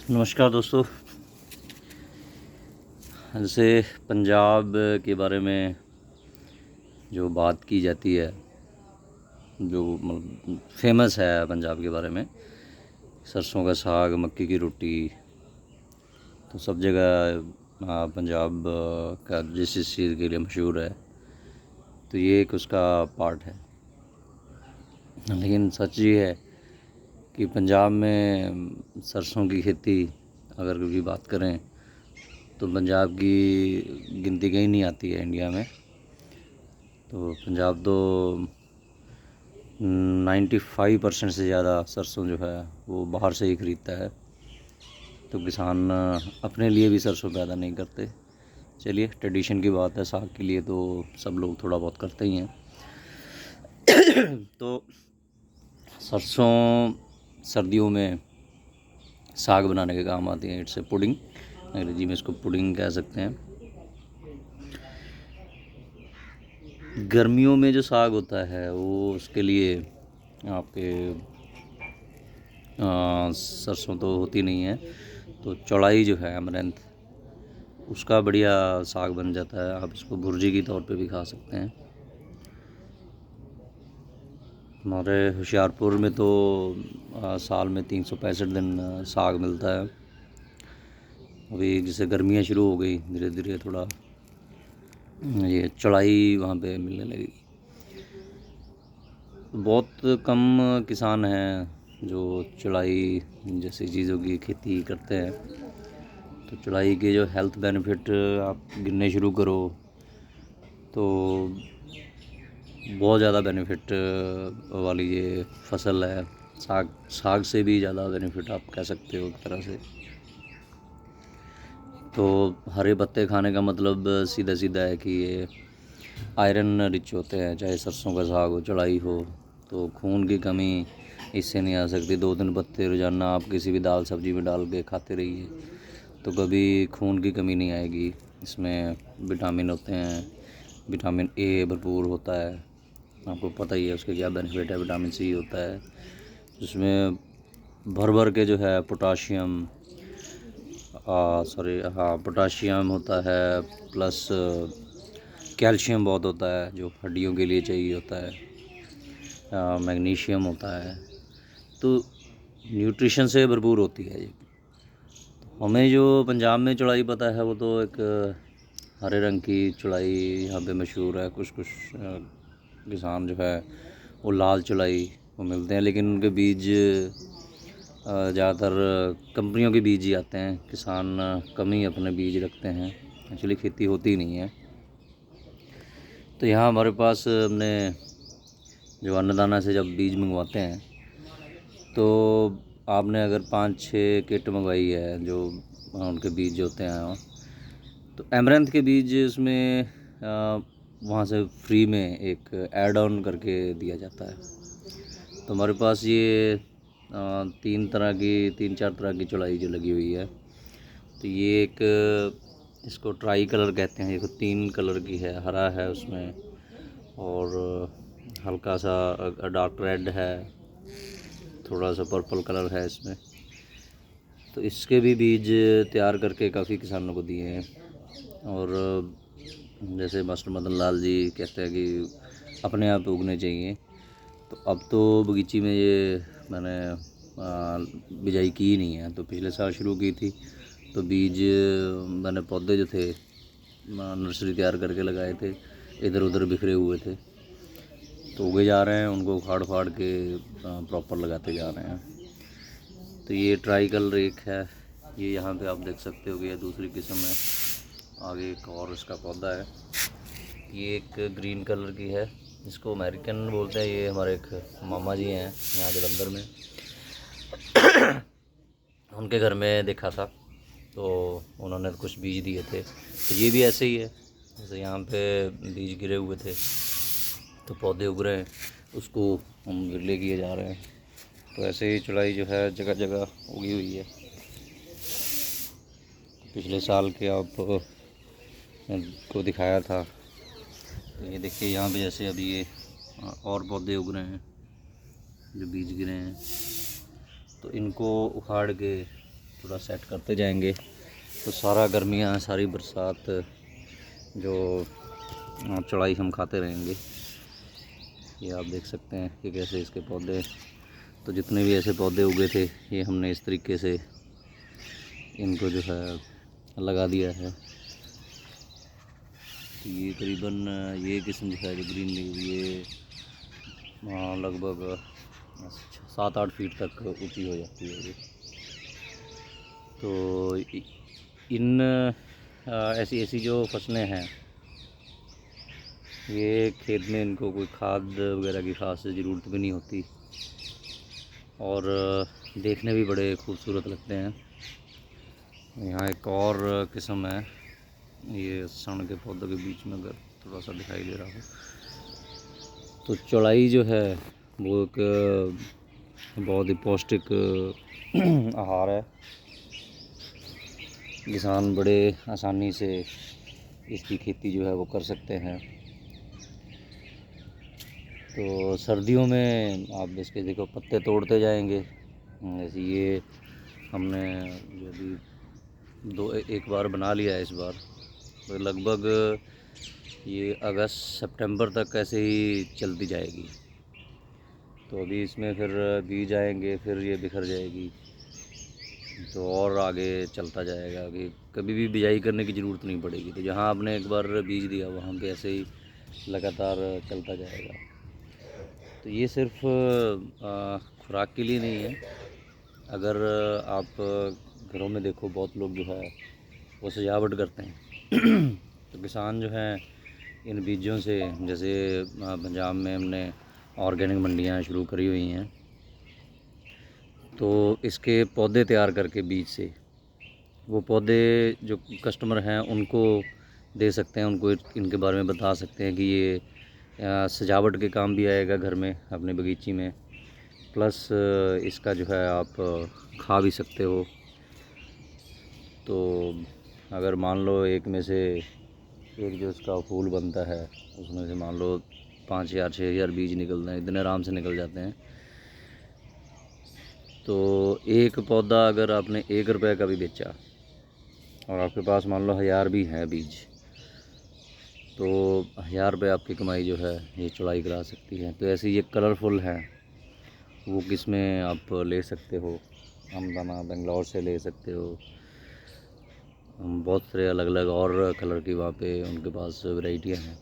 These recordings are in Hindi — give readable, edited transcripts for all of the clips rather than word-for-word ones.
नमस्कार दोस्तों। जैसे पंजाब के बारे में जो बात की जाती है, जो मतलब फेमस है पंजाब के बारे में, सरसों का साग, मक्की की रोटी, तो सब जगह पंजाब का जिस चीज़ के लिए मशहूर है, तो ये एक उसका पार्ट है। लेकिन सच ये है कि पंजाब में सरसों की खेती अगर कभी बात करें तो पंजाब की गिनती कहीं नहीं आती है इंडिया में। तो पंजाब तो 95% से ज़्यादा सरसों जो है वो बाहर से ही ख़रीदता है। तो किसान अपने लिए भी सरसों पैदा नहीं करते। चलिए, ट्रेडिशन की बात है, साग के लिए तो सब लोग थोड़ा बहुत करते ही हैं। तो सरसों सर्दियों में साग बनाने के काम आती है। इट्स ए पुडिंग, अंग्रेजी में इसको पुडिंग कह सकते हैं। गर्मियों में जो साग होता है वो उसके लिए आपके सरसों तो होती नहीं है, तो चौलाई जो है अमरैंथ, उसका बढ़िया साग बन जाता है। आप इसको भुर्जी की तौर पे भी खा सकते हैं। हमारे होशियारपुर में तो साल में 365 दिन साग मिलता है। अभी जैसे गर्मियाँ शुरू हो गई, धीरे धीरे थोड़ा ये चौलाई वहाँ पे मिलने लगी। बहुत कम किसान हैं जो चौलाई जैसी चीज़ों की खेती करते हैं। तो चौलाई के जो हेल्थ बेनिफिट आप गिनने शुरू करो तो बहुत ज़्यादा बेनिफिट वाली ये फसल है। साग से भी ज़्यादा बेनिफिट आप कह सकते हो एक तरह से। तो हरे पत्ते खाने का मतलब सीधा सीधा है कि ये आयरन रिच होते हैं, चाहे सरसों का साग हो, चौलाई हो। तो खून की कमी इससे नहीं आ सकती। 2-3 पत्ते रोज़ाना आप किसी भी दाल सब्जी में डाल के खाते रहिए तो कभी खून की कमी नहीं आएगी। इसमें विटामिन होते हैं, विटामिन ए भरपूर होता है, आपको पता ही है उसके क्या बेनिफिट है। विटामिन सी होता है जिसमें भर भर के जो है पोटाशियम पोटाशियम होता है, प्लस कैल्शियम बहुत होता है जो हड्डियों के लिए चाहिए होता है, मैग्नीशियम होता है। तो न्यूट्रिशन से भरपूर होती है ये। हमें जो पंजाब में चौलाई पता है वो तो एक हरे रंग की चौलाई यहाँ पे मशहूर है। कुछ किसान जो है वो लाल चौलाई वो मिलते हैं, लेकिन उनके बीज ज़्यादातर कंपनियों के बीज ही आते हैं। किसान कम ही अपने बीज रखते हैं, एक्चुअली खेती होती नहीं है। तो यहाँ हमारे पास हमने जो अन्नदाना से जब बीज मंगवाते हैं तो आपने अगर 5-6 किट मंगवाई है जो उनके बीज होते हैं, तो एमरैंथ के बीज उसमें वहाँ से फ्री में एक ऐड ऑन करके दिया जाता है। तो हमारे पास ये 3-4 तरह की चौलाई जो लगी हुई है। तो ये एक इसको ट्राई कलर कहते हैं। ये 3 कलर की है, हरा है उसमें और हल्का सा डार्क रेड है, थोड़ा सा पर्पल कलर है इसमें। तो इसके भी बीज तैयार करके काफ़ी किसानों को दिए हैं। और जैसे मास्टर मदन लाल जी कहते हैं कि अपने आप उगने चाहिए, तो अब तो बगीची में ये मैंने बिजाई की ही नहीं है। तो पिछले साल शुरू की थी, तो बीज मैंने पौधे जो थे नर्सरी तैयार करके लगाए थे, इधर उधर बिखरे हुए थे, तो उगे जा रहे हैं। उनको उखाड़ फाड़ के प्रॉपर लगाते जा रहे हैं। तो ये ट्राई कलर एक है, ये यहाँ पे आप देख सकते हो कि ये दूसरी किस्म है। आगे एक और इसका पौधा है, ये एक ग्रीन कलर की है, इसको अमेरिकन बोलते हैं। ये हमारे एक मामा जी हैं यहाँ जलंधर में, उनके घर में देखा था तो उन्होंने कुछ बीज दिए थे। तो ये भी ऐसे ही है, जैसे यहाँ पे बीज गिरे हुए थे तो पौधे उग रहे हैं, उसको हम विरले किए जा रहे हैं। तो ऐसे ही चौलाई जो है जगह जगह उगी हुई है। पिछले साल के को दिखाया था। तो ये देखिए यहाँ पे जैसे अभी ये और पौधे उग रहे हैं जो बीज गिरे हैं, तो इनको उखाड़ के थोड़ा सेट करते जाएंगे तो सारा गर्मियाँ, सारी बरसात जो चौड़ाई हम खाते रहेंगे। ये आप देख सकते हैं कि कैसे इसके पौधे, तो जितने भी ऐसे पौधे उगे थे ये हमने इस तरीके से इनको जो है लगा दिया है। तो ये करीबन ये किस्म जो है जो ग्रीन लीव, ये लगभग 7-8 फीट तक ऊंची हो जाती है ये। तो इन ऐसी ऐसी जो फसलें हैं, ये खेत में इनको कोई खाद वगैरह की ख़ास ज़रूरत भी नहीं होती और देखने भी बड़े खूबसूरत लगते हैं। यहाँ एक और किस्म है, ये सण के पौधों के बीच में अगर थोड़ा सा दिखाई दे रहा हो, तो चौड़ाई जो है वो एक बहुत ही पौष्टिक आहार है। किसान बड़े आसानी से इसकी खेती जो है वो कर सकते हैं। तो सर्दियों में आप इसके देखो पत्ते तोड़ते जाएंगे। जैसे ये हमने जो भी एक बार बना लिया है इस बार, तो लगभग ये अगस्त सितंबर तक ऐसे ही चलती जाएगी। तो अभी इसमें फिर बीज आएंगे, फिर ये बिखर जाएगी, तो और आगे चलता जाएगा कि कभी भी बिजाई करने की ज़रूरत नहीं पड़ेगी। तो जहाँ आपने एक बार बीज दिया वहाँ पे ऐसे ही लगातार चलता जाएगा। तो ये सिर्फ खुराक के लिए नहीं है। अगर आप घरों में देखो, बहुत लोग जो है वो सजावट करते हैं तो किसान जो है इन बीजों से, जैसे पंजाब में हमने ऑर्गेनिक मंडियाँ शुरू करी हुई हैं, तो इसके पौधे तैयार करके बीज से वो पौधे जो कस्टमर हैं उनको दे सकते हैं, उनको इनके बारे में बता सकते हैं कि ये सजावट के काम भी आएगा घर में अपने बगीची में, प्लस इसका जो है आप खा भी सकते हो। तो अगर मान लो एक में से एक जो इसका फूल बनता है उसमें से मान लो 5,000-6,000 बीज निकलते हैं, इतने आराम से निकल जाते हैं। तो एक पौधा अगर आपने 1 रुपये का भी बेचा और आपके पास मान लो 1000 भी हैं बीज, तो 1000 रुपये आपकी कमाई जो है ये चौड़ाई करा सकती है। तो ऐसे ये कलरफुल हैं, वो किस में आप ले सकते हो, हमदना बेंगलोर से ले सकते हो, बहुत सारे अलग अलग और कलर की वहाँ पे उनके पास वैरायटियाँ हैं।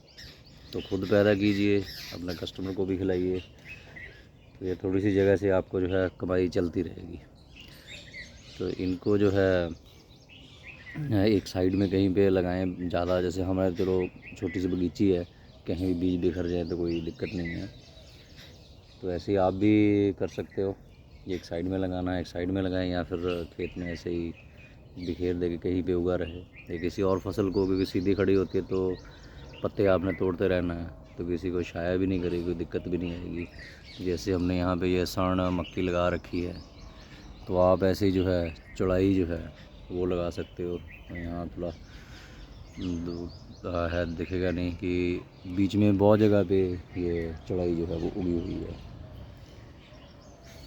तो खुद पैदा कीजिए, अपने कस्टमर को भी खिलाइए, तो ये थोड़ी सी जगह से आपको जो है कमाई चलती रहेगी। तो इनको जो है एक साइड में कहीं पे लगाएं ज़्यादा, जैसे हमारे चलो छोटी सी बगीची है, कहीं भी बीज बिखर जाए तो कोई दिक्कत नहीं है। तो ऐसे ही आप भी कर सकते हो, ये एक साइड में लगाना, एक साइड में लगाएं, या फिर खेत में ऐसे ही बिखेर दे के कहीं पे उगा रहे। या किसी और फसल को, क्योंकि सीधी खड़ी होती है तो पत्ते आपने तोड़ते रहना है, तो किसी को छाया भी नहीं करेगी, कोई दिक्कत भी नहीं आएगी। जैसे हमने यहाँ पे ये सण मक्की लगा रखी है, तो आप ऐसे ही जो है चौड़ाई जो है वो लगा सकते हो। यहाँ थोड़ा है, दिखेगा नहीं कि बीच में बहुत जगह पे ये चौड़ाई जो है वो उगी हुई है।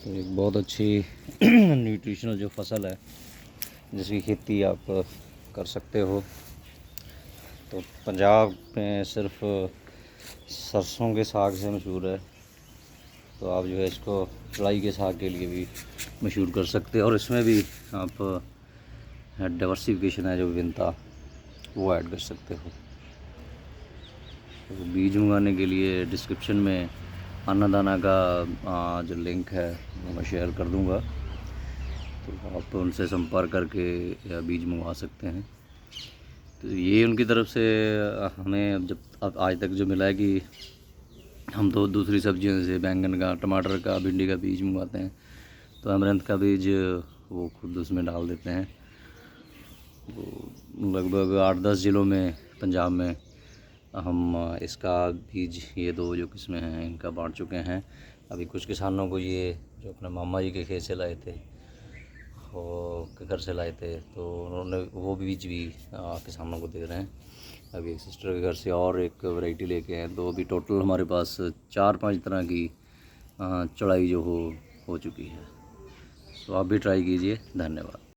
तो एक बहुत अच्छी न्यूट्रिशनल जो फसल है जिसकी खेती आप कर सकते हो। तो पंजाब में सिर्फ सरसों के साग से मशहूर है, तो आप जो है इसको चौड़ाई के साग के लिए भी मशहूर कर सकते हो, और इसमें भी आप डाइवर्सिफिकेशन है जो विभिन्नता, वो ऐड कर सकते हो। तो बीज मंगाने के लिए डिस्क्रिप्शन में अन्नदाना का जो लिंक है वो मैं शेयर कर दूंगा, तो आप उनसे संपर्क करके या बीज मंगवा सकते हैं। तो ये उनकी तरफ से हमें जब आज तक जो मिला है कि हम तो दूसरी सब्जियों से बैंगन का, टमाटर का, भिंडी का बीज मंगवाते हैं, तो अमरंथ का बीज वो खुद उसमें डाल देते हैं। वो लगभग 8-10 ज़िलों में पंजाब में हम इसका बीज, ये 2 जो किस्में हैं इनका बांट चुके हैं। अभी कुछ किसानों को ये जो अपने मामा जी के खेत से लाए थे, वो घर से लाए थे, तो उन्होंने वो बीज भी किसानों को दे रहे हैं। अभी एक सिस्टर के घर से और एक वैरायटी लेके हैं, तो अभी टोटल हमारे पास 4-5 तरह की चौड़ाई जो हो चुकी है। तो आप भी ट्राई कीजिए। धन्यवाद।